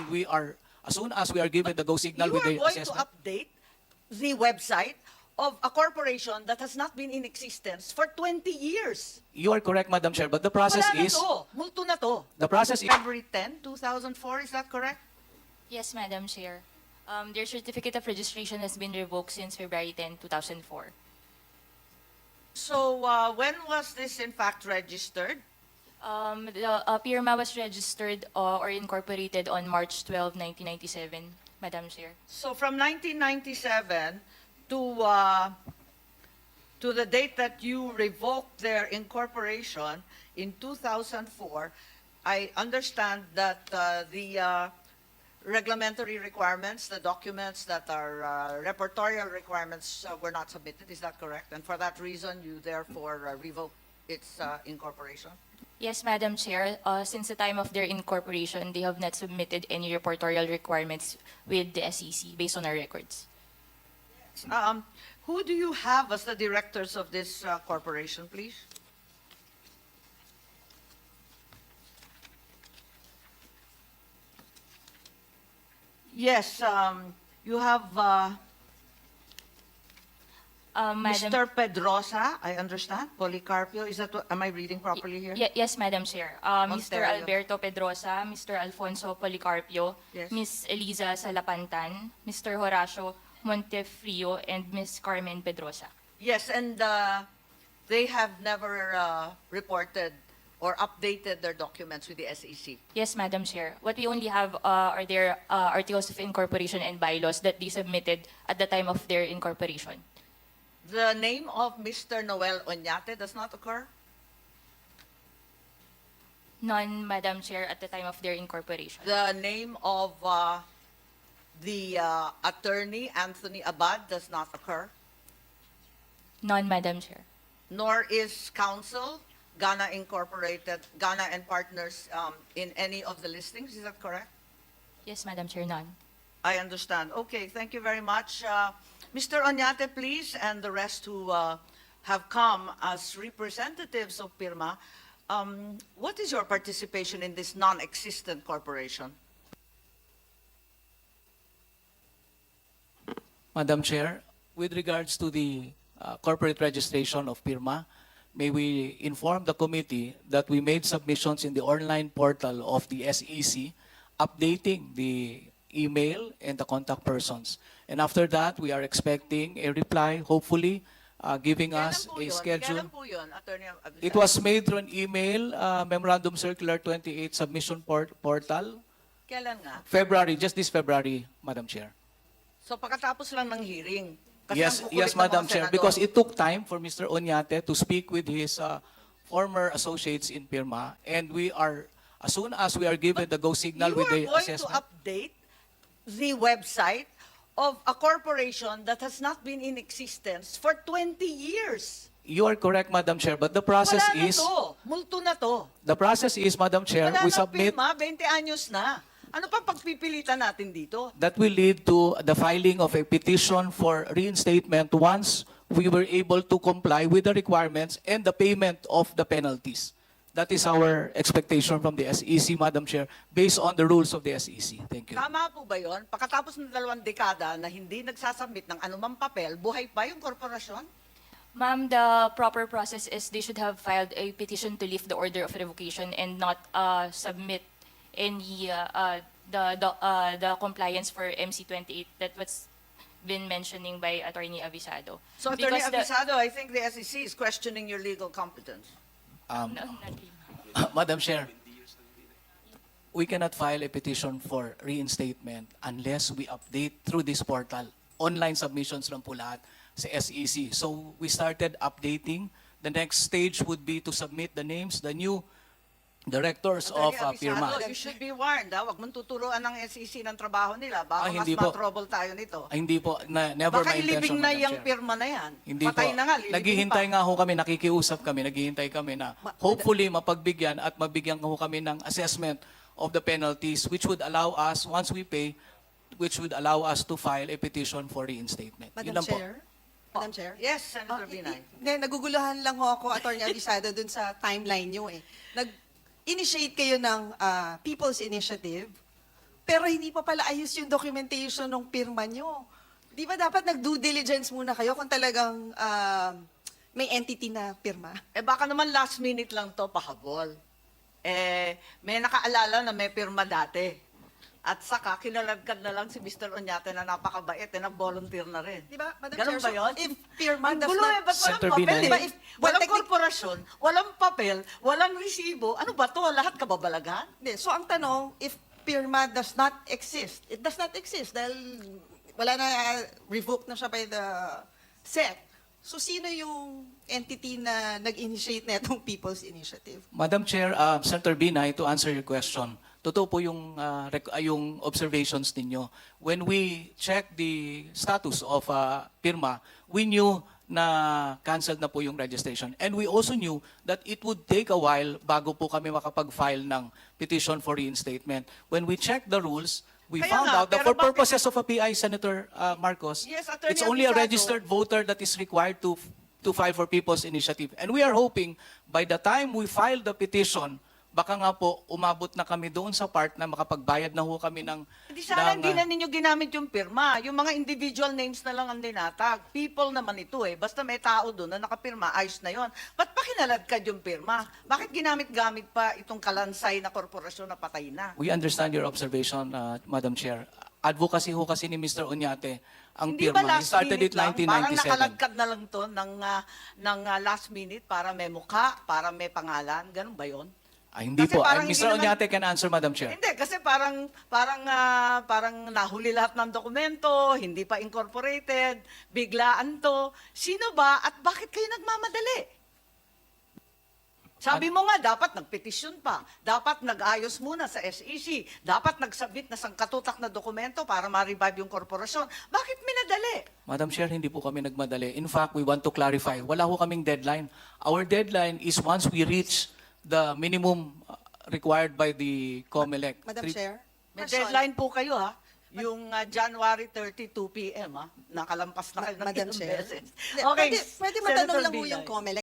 and we are, as soon as we are given the go signal You with are the going to assessment. update the website of a corporation that has not been in existence for 20 years. You are correct, Madam Chair, but the process Wala na is, to. Multo na to. the process is, February 10, 2004, is that correct? Yes, Madam Chair. Their certificate of registration has been revoked since February 10, 2004. So when was this in fact registered? The PIRMA was registered or incorporated on March 12, 1997, Madam Chair. So from 1997 to the date that you revoked their incorporation in 2004, I understand that the reglementary requirements, the documents that are repertorial requirements were not submitted. Is that correct? And for that reason, you therefore revoked its incorporation? Yes, Madam Chair. Since the time of their incorporation, they have not submitted any reportorial requirements with the SEC based on our records. Who do you have as the directors of this corporation, please? Yes, you have Madam, Mr. Pedrosa, I understand, Policarpio. Is that what, am I reading properly here? Yes, Madam Chair. Mr. Ontario. Alberto Pedrosa, Mr. Alfonso Policarpio, Yes. Ms. Eliza Salapantan, Mr. Horacio Montefrio, and Ms. Carmen Pedrosa. Yes, and they have never reported or updated their documents with the SEC. Yes, Madam Chair. What we only have are their articles of incorporation and bylaws that they submitted at the time of their incorporation. The name of Mr. Noel Oñate does not occur? None, Madam Chair, at the time of their incorporation. The name of the attorney, Anthony Abad, does not occur? None, Madam Chair. Nor is counsel, Ghana Incorporated, Ghana and Partners in any of the listings, is that correct? Yes, Madam Chair, none. I understand. Okay, thank you very much. Mr. Oñate, please, and the rest who have come as representatives of PIRMA, what is your participation in this non-existent corporation? Madam Chair, with regards to the corporate registration of PIRMA, may we inform the committee that we made submissions in the online portal of the SEC, updating the email and the contact persons. And after that, we are expecting a reply, hopefully giving us a schedule. Kailan po yun, Attorney Abisado? It was made through an email, Memorandum Circular 28 submission portal, Kailan nga? February, just this February, Madam Chair. So pagkatapos lang ng hearing. Kasi Yes, ang kukulit yes, ng mga Madam Chair, senador. because it took time for Mr. Oñate to speak with his former associates in PIRMA, and we are, as soon as we are given the go signal with the You are going assessment. to update the website of a corporation that has not been in existence for 20 years. You are correct, Madam Chair, but the process Wala na is, to. Multo na to. the process is, Madam Chair, Wala we na submit, PIRMA, 20 anyos na. Ano pa pagpipilitan natin dito? that will lead to the filing of a petition for reinstatement once we were able to comply with the requirements and the payment of the penalties. That is our expectation from the SEC, Madam Chair, based on the rules of the SEC. Thank you. Tama po ba yun? Pagkatapos ng 2 dekada na hindi nagsasubmit ng anumang papel, buhay pa yung korporasyon? Ma'am, the proper process is they should have filed a petition to lift the order of revocation and not submit any the compliance for MC28 that was been mentioning by Attorney Abisado. So, Attorney Because Abisado, I think the SEC is questioning your legal competence. No, not really. Madam Chair, we cannot file a petition for reinstatement unless we update through this portal. Online submissions lang po lahat sa SEC. So we started updating. The next stage would be to submit the names, the new directors of Attorney PIRMA. Abisado, you should be warned. Huwag mong tuturuan ng SEC ng trabaho nila. Baka mas hindi po. ma-trouble tayo nito. Ay, hindi po, never Baka my intention, ilibing na Madam yung Chair. PIRMA na yan. Hindi Patay po. na nga, lilibing Naghihintay pa. nga ho kami, nakikiusap kami, naghihintay kami na hopefully mapagbigyan at mabigyan ho kami ng assessment of the penalties which would allow us, once we pay, which would allow us to file a petition for reinstatement. Yun Madam lang po. Chair? Madam Chair? Yes, Senator Binay. Hindi, naguguluhan lang ho ako, Attorney Abisado, dun sa timeline nyo eh. Nag-initiate kayo ng People's Initiative, pero hindi pa pala ayos yung documentation ng pirma nyo. Di ba dapat nag-due diligence muna kayo kung talagang may entity na pirma? Eh baka naman last minute lang to pahabol. May nakaalala na may pirma dati. At saka, kinaladkad na lang si Mr.Oñate na napakabait, nag-volunteer na rin. Di ba, Madam Ganun Chair? ba yun? So, if pirma Ang does gulo not... ba't walang Senator papel? Binay. Di ba? If walang technic- korporasyon, walang papel, walang resibo, ano ba to? Lahat kababalagan? Hindi. So, ang tanong, if pirma does not exist, it does not exist dahil wala na, revoked na siya by the SEC. So, sino yung entity na nag-initiate na itong People's Initiative? Madam Chair, Senator Binay, to answer your question, totoo po yung, yung observations ninyo. When we check the status of PIRMA, we knew na canceled na po yung registration. And we also knew that it would take a while bago po kami makapag-file ng petition for reinstatement. When we checked the rules, we Kaya found nga, out that pero for purposes of a PI, Senator Marcos, Yes, Attorney it's only a Abisado. registered voter that is required to file for People's Initiative. And we are hoping by the time we file the petition, baka nga po umabot na kami doon sa part na makapagbayad na ho kami ng... Hindi sana hindi na ng, ninyo ginamit yung pirma. Yung mga individual names na lang ang dinatag. People naman ito eh. Basta may tao doon na nakapirma, ayos na yon. Ba't pa kinaladkad yung pirma? Bakit ginamit-gamit pa itong kalansay na korporasyon na patay na? We understand your observation, Madam Chair. Advocacy ho kasi ni Mr. Oñate ang Hindi ba PIRMA. He last started minute it lang? Parang 1997. nakaladkad na lang to ng last minute para may mukha, para may pangalan. Ganun ba yon? Hindi Kasi po. parang Mr. hindi naman- Oñate can answer, Madam Chair. Hindi, kasi parang nahuli lahat ng dokumento, hindi pa incorporated, biglaan to. Sino ba at bakit kayo nagmamadali? Sabi mo nga, dapat nagpetisyon pa. Dapat nag-ayos muna sa SEC. Dapat nag-submit na sangkatutak na dokumento para ma-revive yung korporasyon. Bakit minadali? Madam Chair, hindi po kami nagmadali. In fact, we want to clarify. Wala ho kaming deadline. Our deadline is once we reach the minimum required by the COMELEC. Madam Three- Chair? May Person. deadline po kayo ha. Yung January 30, 2 p.m. ha. Nakalampas na kayo ng Madam ilang Chair? beses. Hindi, pwede matanong Senator lang po Binay. yung COMELEC.